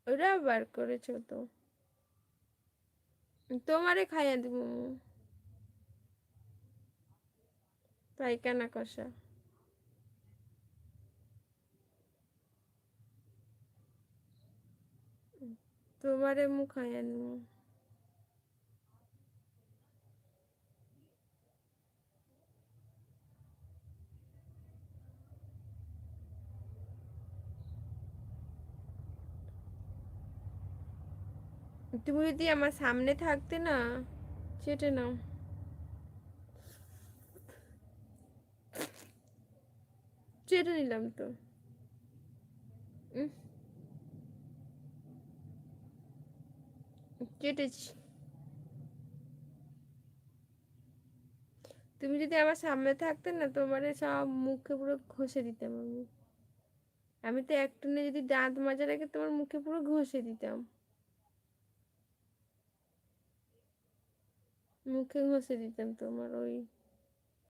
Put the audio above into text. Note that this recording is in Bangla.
ওরা বার করেছো তো, তোমারে খাইয়া দিব। পায়খানা কষা। তোমারে মু খাইয়া নিব। তুমি যদি আমার সামনে থাকতে না, চেটে নাও। চেটে নিলাম তো। উম, চেটেছি। তুমি যদি আমার সামনে থাকতে না, তোমার সব মুখে পুরো ঘষে দিতাম আমি। আমি তো একটুনে যদি দাঁত মাজা রেখে তোমার মুখে পুরো ঘষে দিতাম। মুখে ঘষে দিতাম তোমার ওই